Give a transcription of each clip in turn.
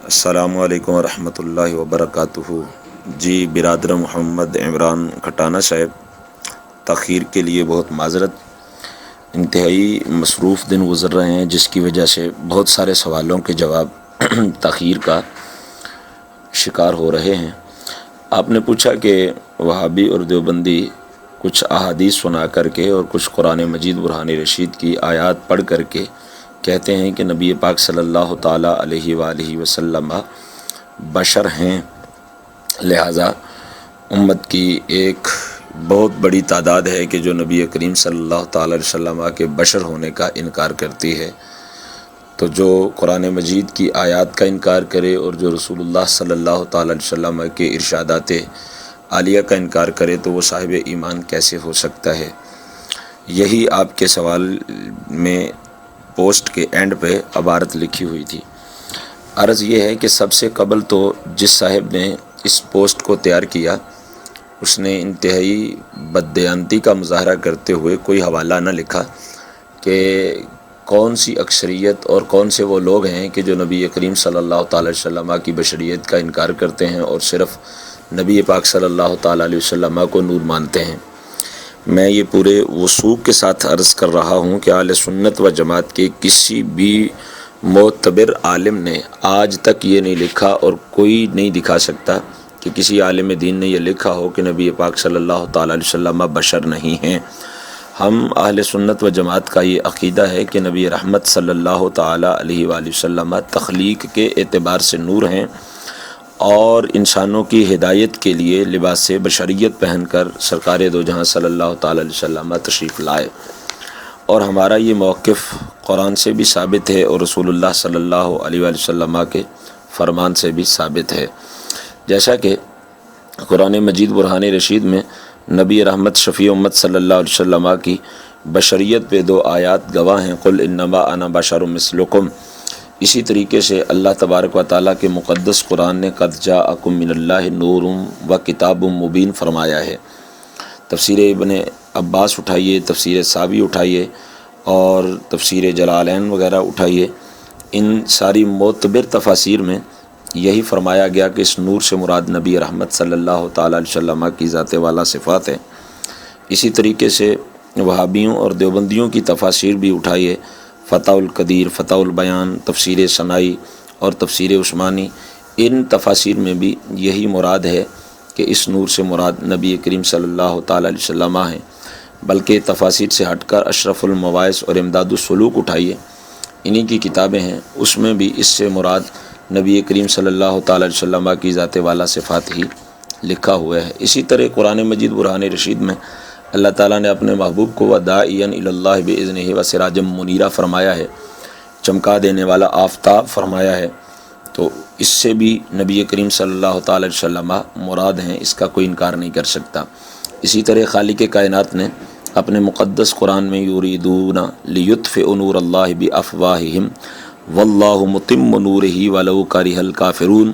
السلام علیکم ورحمۃ اللہ وبرکاتہ۔ جی برادر محمد عمران کھٹانہ صاحب، تاخیر کے لیے بہت معذرت۔ انتہائی مصروف دن گزر رہے ہیں، جس کی وجہ سے بہت سارے سوالوں کے جواب تاخیر کا شکار ہو رہے ہیں۔ آپ نے پوچھا کہ وہابی اور دیوبندی کچھ احادیث سنا کر کے اور کچھ قرآن مجید برہان رشید کی آیات پڑھ کر کے کہتے ہیں کہ نبی پاک صلی اللہ تعالیٰ علیہ وآلہ وسلم بشر ہیں، لہٰذا امت کی ایک بہت بڑی تعداد ہے کہ جو نبی کریم صلی اللہ تعالیٰ علیہ وسلم کے بشر ہونے کا انکار کرتی ہے۔ تو جو قرآن مجید کی آیات کا انکار کرے اور جو رسول اللہ صلی اللہ تعالیٰ علیہ وسلم کے ارشادات عالیہ کا انکار کرے تو وہ صاحب ایمان کیسے ہو سکتا ہے؟ یہی آپ کے سوال میں پوسٹ کے اینڈ پہ عبارت لکھی ہوئی تھی۔ عرض یہ ہے کہ سب سے قبل تو جس صاحب نے اس پوسٹ کو تیار کیا اس نے انتہائی بددیانتی کا مظاہرہ کرتے ہوئے کوئی حوالہ نہ لکھا کہ کون سی اکثریت اور کون سے وہ لوگ ہیں کہ جو نبی کریم صلی اللہ تعالیٰ علیہ وسلم کی بشریت کا انکار کرتے ہیں اور صرف نبی پاک صلی اللہ تعالیٰ علیہ وسلم کو نور مانتے ہیں۔ میں یہ پورے وثوق کے ساتھ عرض کر رہا ہوں کہ اہل سنت و جماعت کے کسی بھی معتبر عالم نے آج تک یہ نہیں لکھا اور کوئی نہیں دکھا سکتا کہ کسی عالم دین نے یہ لکھا ہو کہ نبی پاک صلی اللہ تعالیٰ علیہ وسلم بشر نہیں ہیں۔ ہم اہل سنت و جماعت کا یہ عقیدہ ہے کہ نبی رحمت صلی اللہ تعالیٰ علیہ وآلہ وسلم تخلیق کے اعتبار سے نور ہیں اور انسانوں کی ہدایت کے لیے لباس بشریت پہن کر سرکار دو جہاں صلی اللہ تعالیٰ علیہ وسلم تشریف لائے، اور ہمارا یہ موقف قرآن سے بھی ثابت ہے اور رسول اللہ صلی اللہ علیہ وآلہ وسلم کے فرمان سے بھی ثابت ہے۔ جیسا کہ قرآن مجید برہان رشید میں نبی رحمت شفیع امت صلی اللہ علیہ وسلم کی بشریت پہ دو آیات گواہ ہیں، قل انما انا بشر مثلکم۔ اسی طریقے سے اللہ تبارک و تعالیٰ کے مقدس قرآن نے قد جاءکم من اللہ نور و کتاب مبین فرمایا ہے۔ تفسیر ابن عباس اٹھائیے، تفسیر ساوی اٹھائیے اور تفسیر جلالین وغیرہ اٹھائیے، ان ساری معتبر تفاسیر میں یہی فرمایا گیا کہ اس نور سے مراد نبی رحمت صلی اللہ تعالیٰ علیہ وسلم کی ذات والا صفات ہے۔ اسی طریقے سے وہابیوں اور دیوبندیوں کی تفاسیر بھی اٹھائیے، فتح القدیر، فتح البیان، تفسیر ثنائی اور تفسیر عثمانی، ان تفاسیر میں بھی یہی مراد ہے کہ اس نور سے مراد نبی کریم صلی اللہ تعالیٰ علیہ وسلم ہیں۔ بلکہ تفاسیر سے ہٹ کر اشرف المواعظ اور امداد السلوک اٹھائیے، انہی کی کتابیں ہیں، اس میں بھی اس سے مراد نبی کریم صلی اللہ تعالیٰ علیہ وسلم کی ذات والا صفات ہی لکھا ہوا ہے۔ اسی طرح قرآن مجید برہان رشید میں اللہ تعالیٰ نے اپنے محبوب کو وَدَاعِيًا إِلَى اللَّهِ بِإِذْنِهِ وَسِرَاجًا مُنِيرًا فرمایا ہے، چمکا دینے والا آفتاب فرمایا ہے، تو اس سے بھی نبی کریم صلی اللہ تعالیٰ علیہ وسلم مراد ہیں، اس کا کوئی انکار نہیں کر سکتا۔ اسی طرح خالق کائنات نے اپنے مقدس قرآن میں یریدون لیطفئوا نور اللہ بافواہہم واللہ متم نورہ ولو کرہ الکافرون،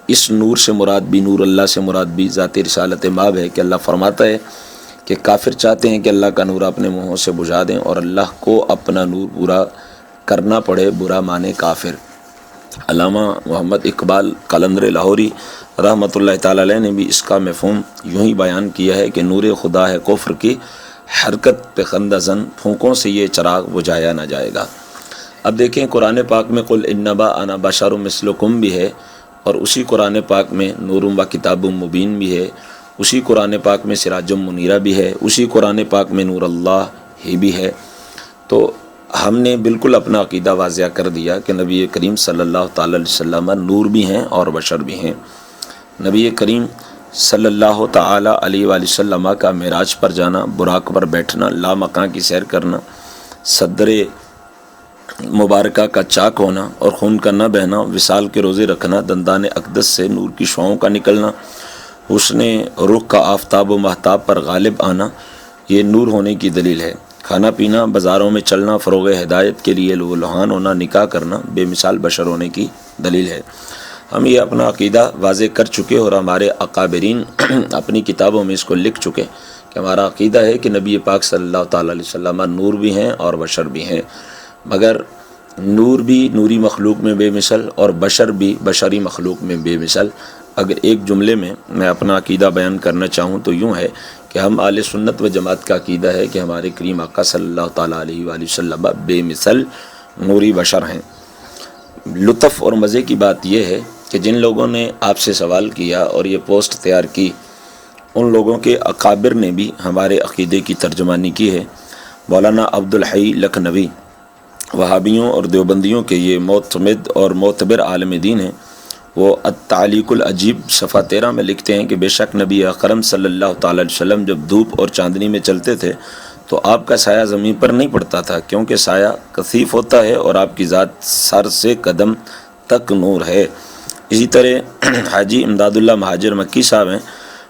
اس نور سے مراد بھی، نور اللہ سے مراد بھی ذات رسالت مآب ہے کہ اللہ فرماتا ہے کہ کافر چاہتے ہیں کہ اللہ کا نور اپنے منہوں سے بجھا دیں اور اللہ کو اپنا نور پورا کرنا پڑے، برا مانے کافر۔ علامہ محمد اقبال قلندر لاہوری رحمۃ اللہ تعالیٰ علیہ نے بھی اس کا مفہوم یوں ہی بیان کیا ہے کہ نور خدا ہے کفر کی حرکت پہ خندہ زن، پھونکوں سے یہ چراغ بجھایا نہ جائے گا۔ اب دیکھیں قرآن پاک میں قل انما انا بشر مثلکم بھی ہے، اور اسی قرآن پاک میں نور و کتاب مبین بھی ہے، اسی قرآن پاک میں سراج منیرہ بھی ہے، اسی قرآن پاک میں نور اللہ ہی بھی ہے۔ تو ہم نے بالکل اپنا عقیدہ واضح کر دیا کہ نبی کریم صلی اللہ تعالیٰ علیہ وسلم نور بھی ہیں اور بشر بھی ہیں۔ نبی کریم صلی اللہ تعالیٰ علیہ وآلہ وسلم کا معراج پر جانا، براق پر بیٹھنا، لامکاں کی سیر کرنا، صدر مبارکہ کا چاک ہونا اور خون کا نہ بہنا، وصال کے روزے رکھنا، دندان اقدس سے نور کی شعاؤں کا نکلنا، حسن رخ کا آفتاب و مہتاب پر غالب آنا، یہ نور ہونے کی دلیل ہے۔ کھانا پینا، بازاروں میں چلنا، فروغ ہدایت کے لیے لو لہان ہونا، نکاح کرنا بے مثال بشر ہونے کی دلیل ہے۔ ہم یہ اپنا عقیدہ واضح کر چکے اور ہمارے اکابرین اپنی کتابوں میں اس کو لکھ چکے کہ ہمارا عقیدہ ہے کہ نبی پاک صلی اللہ تعالیٰ علیہ وسلم نور بھی ہیں اور بشر بھی ہیں، مگر نور بھی نوری مخلوق میں بے مثل اور بشر بھی بشری مخلوق میں بے مثل۔ اگر ایک جملے میں اپنا عقیدہ بیان کرنا چاہوں تو یوں ہے کہ ہم اہل سنت و جماعت کا عقیدہ ہے کہ ہمارے کریم آقا صلی اللہ تعالیٰ علیہ وآلہ وسلم بے مثل نوری بشر ہیں۔ لطف اور مزے کی بات یہ ہے کہ جن لوگوں نے آپ سے سوال کیا اور یہ پوسٹ تیار کی، ان لوگوں کے اکابر نے بھی ہمارے عقیدے کی ترجمانی کی ہے۔ مولانا عبدالحی لکھنوی وہابیوں اور دیوبندیوں کے یہ معتمد اور معتبر عالم دین ہیں۔ وہ التعلیق العجیب صفحہ 13 میں لکھتے ہیں کہ بے شک نبی اکرم صلی اللہ تعالی علیہ وسلم جب دھوپ اور چاندنی میں چلتے تھے تو آپ کا سایہ زمین پر نہیں پڑتا تھا، کیونکہ سایہ کثیف ہوتا ہے اور آپ کی ذات سر سے قدم تک نور ہے۔ اسی طرح حاجی امداد اللہ مہاجر مکی صاحب ہیں،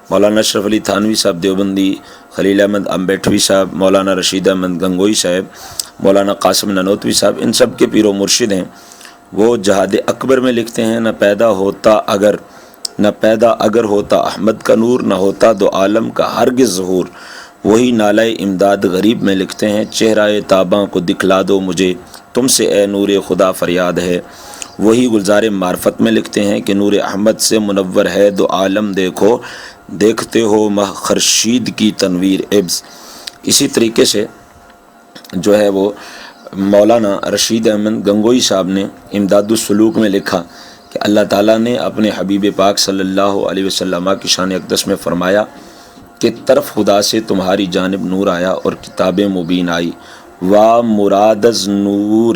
مولانا اشرف علی تھانوی صاحب دیوبندی، خلیل احمد امبیٹوی صاحب، مولانا رشید احمد گنگوئی صاحب، مولانا قاسم ننوتوی صاحب، ان سب کے پیر و مرشد ہیں۔ وہ جہاد اکبر میں لکھتے ہیں نہ پیدا اگر ہوتا احمد کا نور، نہ ہوتا دو عالم کا ہرگز ظہور۔ وہی نالہ امداد غریب میں لکھتے ہیں چہرہ تاباں کو دکھلا دو مجھے، تم سے اے نور خدا فریاد ہے۔ وہی گلزار معرفت میں لکھتے ہیں کہ نور احمد سے منور ہے دو عالم، دیکھو دیکھتے ہو مہ خورشید کی تنویر ابز۔ اسی طریقے سے جو ہے وہ مولانا رشید احمد گنگوئی صاحب نے امداد السلوک میں لکھا کہ اللہ تعالیٰ نے اپنے حبیب پاک صلی اللہ علیہ وسلم کی شان اقدس میں فرمایا کہ طرف خدا سے تمہاری جانب نور آیا اور کتاب مبین آئی، وا مراد از نور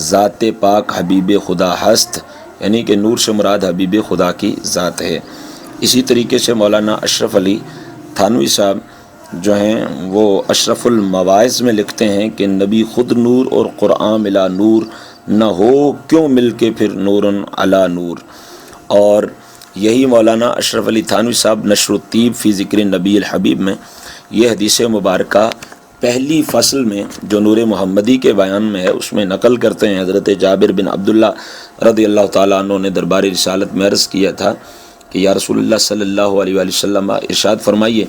ذات پاک حبیب خدا ہست، یعنی کہ نور سے مراد حبیب خدا کی ذات ہے۔ اسی طریقے سے مولانا اشرف علی تھانوی صاحب جو ہیں وہ اشرف المواعظ میں لکھتے ہیں کہ نبی خود نور اور قرآن ملا نور، نہ ہو کیوں مل کے پھر نورن علی نور۔ اور یہی مولانا اشرف علی تھانوی صاحب نشر الطیب فی ذکر نبی الحبیب میں یہ حدیث مبارکہ پہلی فصل میں جو نور محمدی کے بیان میں ہے اس میں نقل کرتے ہیں۔ حضرت جابر بن عبداللہ رضی اللہ تعالیٰ عنہ نے دربار رسالت میں عرض کیا تھا کہ یا رسول اللہ صلی اللہ علیہ وآلہ وسلم ارشاد فرمائیے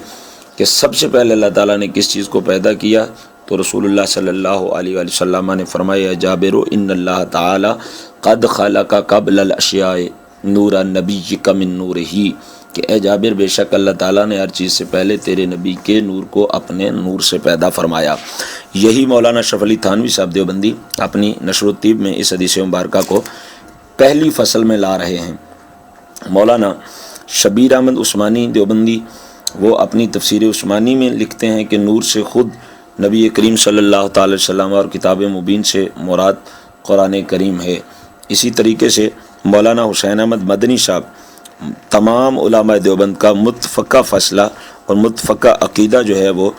کہ سب سے پہلے اللہ تعالیٰ نے کس چیز کو پیدا کیا؟ تو رسول اللہ صلی اللہ علیہ وآلہ وسلم نے فرمایا جابر ان اللہ تعالی قد خلق قبل الاشیاء نور نبیک من نورہ، کہ اے جابر بے شک اللہ تعالیٰ نے ہر چیز سے پہلے تیرے نبی کے نور کو اپنے نور سے پیدا فرمایا۔ یہی مولانا اشرف علی تھانوی صاحب دیوبندی اپنی نشر الطیب میں اس حدیث مبارکہ کو پہلی فصل میں لا رہے ہیں۔ مولانا شبیر احمد عثمانی دیوبندی وہ اپنی تفسیر عثمانی میں لکھتے ہیں کہ نور سے خود نبی کریم صلی اللہ تعالی علیہ وسلم اور کتاب مبین سے مراد قرآن کریم ہے۔ اسی طریقے سے مولانا حسین احمد مدنی صاحب تمام علماء دیوبند کا متفقہ فیصلہ اور متفقہ عقیدہ جو ہے وہ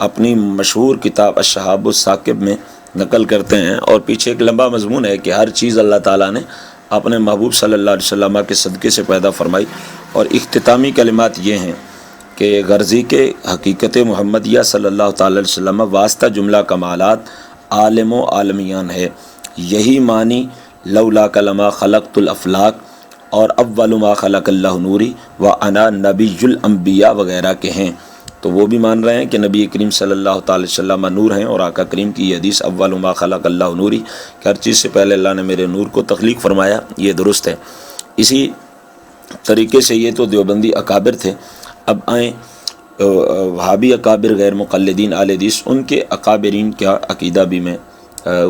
اپنی مشہور کتاب الشہاب الثاقب میں نقل کرتے ہیں، اور پیچھے ایک لمبا مضمون ہے کہ ہر چیز اللہ تعالیٰ نے اپنے محبوب صلی اللہ علیہ وسلم کے صدقے سے پیدا فرمائی۔ اور اختتامی کلمات یہ ہیں کہ غرضی کے حقیقت محمدیہ صلی اللہ تعالی علیہ وسلم واسطہ جملہ کمالات عالم و عالمیان ہے، یہی معنی لولا کلمہ خلقت الافلاق اور اول ما خلق اللہ نوری و انا نبی الانبیاء وغیرہ کے ہیں۔ تو وہ بھی مان رہے ہیں کہ نبی کریم صلی اللہ تعالی وسلم نور ہیں، اور آقا کریم کی یہ حدیث اول ما خلق اللہ نوری کہ ہر چیز سے پہلے اللہ نے میرے نور کو تخلیق فرمایا، یہ درست ہے۔ اسی طریقے سے یہ تو دیوبندی اکابر تھے۔ اب آئیں وہابی اکابر غیر مقلدین اہل حدیث، ان کے اکابرین کا عقیدہ بھی میں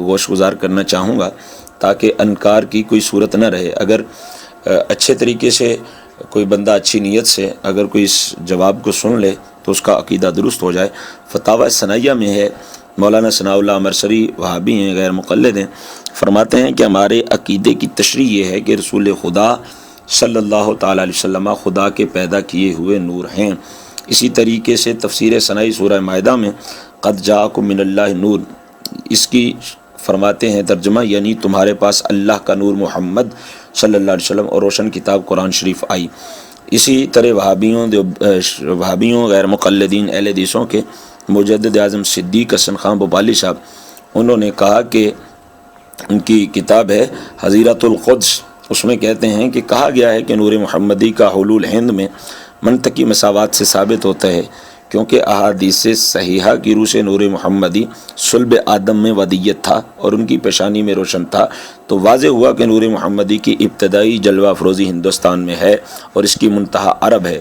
گوش گزار کرنا چاہوں گا تاکہ انکار کی کوئی صورت نہ رہے۔ اگر اچھے طریقے سے کوئی بندہ اچھی نیت سے اگر کوئی اس جواب کو سن لے تو اس کا عقیدہ درست ہو جائے۔ فتاوی ثنائیہ میں ہے، مولانا ثناء اللہ مرسری وہابی ہیں، غیر مقلد ہیں، فرماتے ہیں کہ ہمارے عقیدے کی تشریح یہ ہے کہ رسول خدا صلی اللہ تعالی علیہ وسلم خدا کے پیدا کیے ہوئے نور ہیں۔ اسی طریقے سے تفسیر ثنائی سورہ مائدہ میں قد جاءکم من اللہ نور، اس کی فرماتے ہیں ترجمہ یعنی تمہارے پاس اللہ کا نور محمد صلی اللہ علیہ وسلم اور روشن کتاب قرآن شریف آئی۔ اسی طرح وہابیوں غیر مقلدین اہل حدیثوں کے مجدد اعظم صدیق حسن خان بھوپالی صاحب، انہوں نے کہا کہ ان کی کتاب ہے حزیرۃ القدس، اس میں کہتے ہیں کہ کہا گیا ہے کہ نور محمدی کا حلول ہند میں منطقی مساوات سے ثابت ہوتا ہے کیونکہ احادیث صحیحہ کی روح سے نور محمدی صلب آدم میں ودیت تھا اور ان کی پیشانی میں روشن تھا، تو واضح ہوا کہ نور محمدی کی ابتدائی جلوہ افروزی ہندوستان میں ہے اور اس کی منتہا عرب ہے،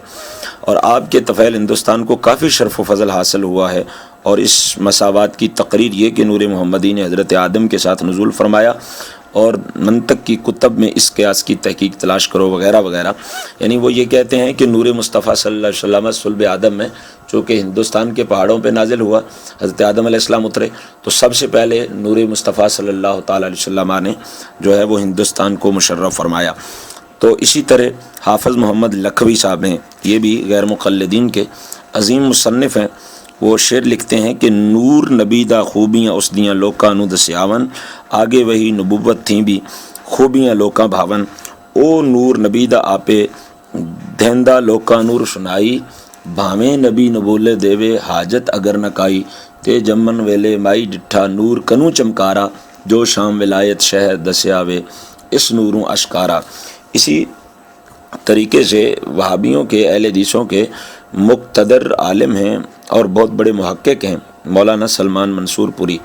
اور آپ کے طفیل ہندوستان کو کافی شرف و فضل حاصل ہوا ہے۔ اور اس مساوات کی تقریر یہ کہ نور محمدی نے حضرت آدم کے ساتھ نزول فرمایا، اور منطق کی کتب میں اس قیاس کی تحقیق تلاش کرو وغیرہ وغیرہ، یعنی وہ یہ کہتے ہیں کہ نور مصطفیٰ صلی اللہ علیہ وسلم صلب آدم میں چونکہ ہندوستان کے پہاڑوں پہ نازل ہوا، حضرت آدم علیہ السلام اترے، تو سب سے پہلے نور مصطفیٰ صلی اللہ تعالیٰ علیہ وسلم نے جو ہے وہ ہندوستان کو مشرف فرمایا۔ تو اسی طرح حافظ محمد لکھوی صاحب ہیں، یہ بھی غیر مقلدین کے عظیم مصنف ہیں، وہ شعر لکھتے ہیں کہ نور نبی دا خوبیاں اس دیاں لوکاں نو دسیاون، آگے وہی نبوت تھیں بھی خوبیاں لوکاں بھاون، او نور نبی دا آپے دہندہ لوکاں نور سنائی، بھاویں نبی نبولے دیوے حاجت اگر نہ کائی، تے جمن ویلے مائی ڈٹھا نور کنو چمکارا، جو شام ولایت شہر دسیاوے اس نوروں اشکارا۔ اسی طریقے سے وہابیوں کے اہل حدیثوں کے مقتدر عالم ہیں اور بہت بڑے محقق ہیں مولانا سلمان منصور پوری،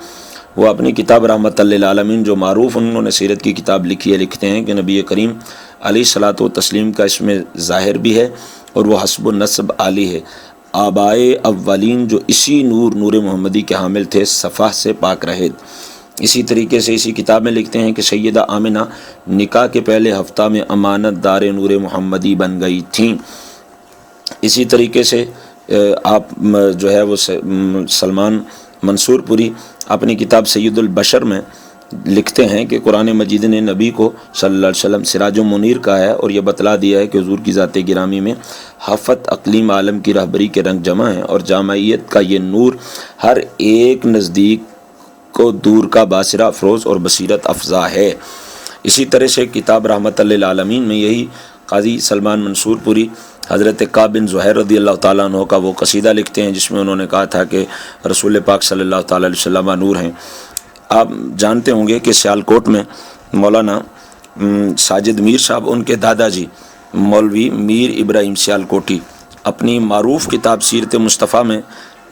وہ اپنی کتاب رحمت للعالمین جو معروف انہوں نے سیرت کی کتاب لکھی ہے، لکھتے ہیں کہ نبی کریم علیہ الصلاۃ والتسلیم کا اس میں ظاہر بھی ہے اور وہ حسب النسب عالی ہے، آبائے اولین جو اسی نور محمدی کے حامل تھے صفح سے پاک رہے۔ اسی طریقے سے اسی کتاب میں لکھتے ہیں کہ سیدہ آمنہ نکاح کے پہلے ہفتہ میں امانت دار نور محمدی بن گئی تھیں۔ اسی طریقے سے آپ جو ہے وہ سلمان منصور پوری اپنی کتاب سید البشر میں لکھتے ہیں کہ قرآن مجید نے نبی کو صلی اللہ علیہ وسلم سراج و منیر کہا ہے اور یہ بتلا دیا ہے کہ حضور کی ذات گرامی میں ہفت اقلیم عالم کی رہبری کے رنگ جمع ہیں، اور جامعیت کا یہ نور ہر ایک نزدیک کو دور کا باصرہ افروز اور بصیرت افزا ہے۔ اسی طرح سے کتاب رحمت للعالمین میں یہی قاضی سلمان منصور پوری حضرت کعب بن زہیر رضی اللہ تعالیٰ عنہ کا وہ قصیدہ لکھتے ہیں جس میں انہوں نے کہا تھا کہ رسول پاک صلی اللہ تعالیٰ علیہ وسلم نور ہیں۔ آپ جانتے ہوں گے کہ سیالکوٹ میں مولانا ساجد میر صاحب، ان کے دادا جی مولوی میر ابراہیم سیالکوٹی، اپنی معروف کتاب سیرت مصطفیٰ میں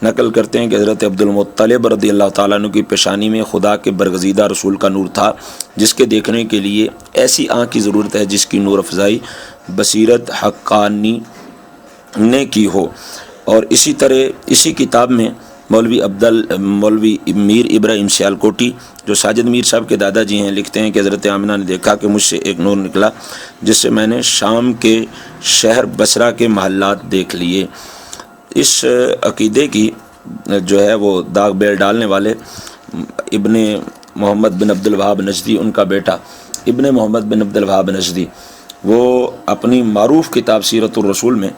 نقل کرتے ہیں کہ حضرت عبد المطلب رضی اللہ تعالیٰ عنہ کی پیشانی میں خدا کے برگزیدہ رسول کا نور تھا، جس کے دیکھنے کے لیے ایسی آنکھ کی ضرورت ہے جس کی نور افزائی بصیرت حقانی نے کی ہو۔ اور اسی طرح اسی کتاب میں مولوی میر ابراہیم سیالکوٹی جو ساجد میر صاحب کے دادا جی ہیں لکھتے ہیں کہ حضرت آمنہ نے دیکھا کہ مجھ سے ایک نور نکلا جس سے میں نے شام کے شہر بصرہ کے محلات دیکھ لیے۔ اس عقیدے کی جو ہے وہ داغ بیل ڈالنے والے ابن محمد بن عبد الوہاب نجدی، ان کا بیٹا ابن محمد بن عبد الوہاب نجدی، وہ اپنی معروف کتاب سیرت الرسول میں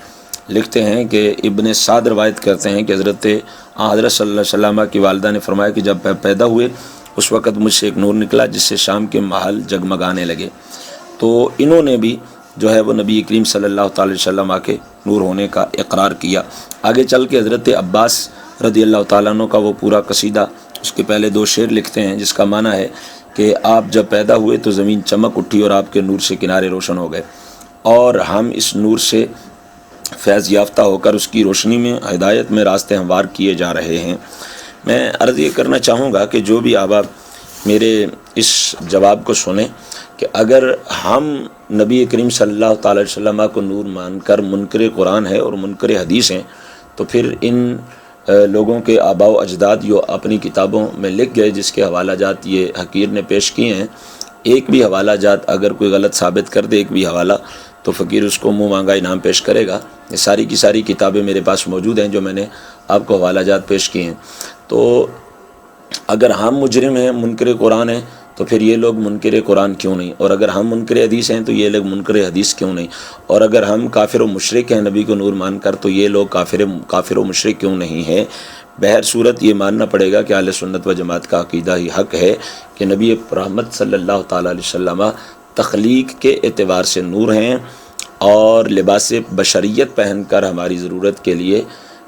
لکھتے ہیں کہ ابن سعد روایت کرتے ہیں کہ حضرت صلی اللہ علیہ وسلم کی والدہ نے فرمایا کہ جب پیدا ہوئے اس وقت مجھ سے ایک نور نکلا جس سے شام کے محل جگمگانے لگے۔ تو انہوں نے بھی جو ہے وہ نبی کریم صلی اللہ تعالی وسلم کے نور ہونے کا اقرار کیا۔ آگے چل کے حضرت عباس رضی اللہ تعالیٰ عنہ کا وہ پورا قصیدہ، اس کے پہلے دو شعر لکھتے ہیں جس کا معنی ہے کہ آپ جب پیدا ہوئے تو زمین چمک اٹھی اور آپ کے نور سے کنارے روشن ہو گئے، اور ہم اس نور سے فیض یافتہ ہو کر اس کی روشنی میں ہدایت میں راستے ہموار کیے جا رہے ہیں۔ میں عرض یہ کرنا چاہوں گا کہ جو بھی احباب میرے اس جواب کو سنیں کہ اگر ہم نبی کریم صلی اللہ تعالی وسلم کو نور مان کر منکر قرآن ہے اور منکر حدیث ہیں، تو پھر ان لوگوں کے آباء و اجداد جو اپنی کتابوں میں لکھ گئے جس کے حوالہ جات یہ حقیر نے پیش کیے ہیں، ایک بھی حوالہ جات اگر کوئی غلط ثابت کر دے، ایک بھی حوالہ، تو فقیر اس کو منہ مانگا انعام پیش کرے گا۔ یہ ساری کی ساری کتابیں میرے پاس موجود ہیں جو میں نے آپ کو حوالہ جات پیش کیے ہیں۔ تو اگر ہم مجرم ہیں، منکر قرآن ہیں، تو پھر یہ لوگ منکر قرآن کیوں نہیں؟ اور اگر ہم منکر حدیث ہیں تو یہ لوگ منکر حدیث کیوں نہیں؟ اور اگر ہم کافر و مشرک ہیں نبی کو نور مان کر تو یہ لوگ کافر و مشرک کیوں نہیں ہیں؟ بہر صورت یہ ماننا پڑے گا کہ اہل سنت و جماعت کا عقیدہ ہی حق ہے کہ نبی رحمت صلی اللہ تعالیٰ علیہ وسلم تخلیق کے اعتبار سے نور ہیں، اور لباس بشریت پہن کر ہماری ضرورت کے لیے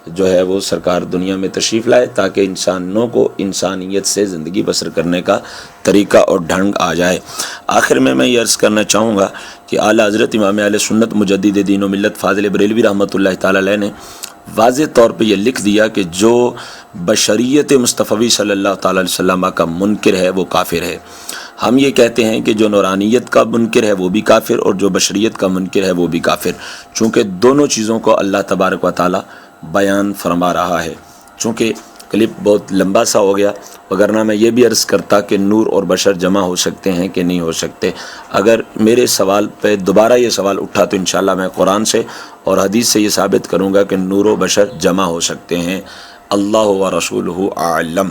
جو ہے وہ سرکار دنیا میں تشریف لائے تاکہ انسانوں کو انسانیت سے زندگی بسر کرنے کا طریقہ اور ڈھنگ آ جائے۔ آخر میں یہ عرض کرنا چاہوں گا کہ اعلیٰ حضرت امام اہل سنت مجدد دین و ملت فاضل بریلوی رحمۃ اللہ تعالی علیہ نے واضح طور پہ یہ لکھ دیا کہ جو بشریت مصطفی صلی اللہ تعالی علیہ وسلم کا منکر ہے وہ کافر ہے۔ ہم یہ کہتے ہیں کہ جو نورانیت کا منکر ہے وہ بھی کافر، اور جو بشریت کا منکر ہے وہ بھی کافر، چونکہ دونوں چیزوں کو اللہ تبارک و تعالی بیان فرما رہا ہے۔ چونکہ کلپ بہت لمبا سا ہو گیا، وگرنہ میں یہ بھی عرض کرتا کہ نور اور بشر جمع ہو سکتے ہیں کہ نہیں ہو سکتے۔ اگر میرے سوال پہ دوبارہ یہ سوال اٹھا تو انشاءاللہ میں قرآن سے اور حدیث سے یہ ثابت کروں گا کہ نور و بشر جمع ہو سکتے ہیں۔ اللہ و رسولہ اعلم۔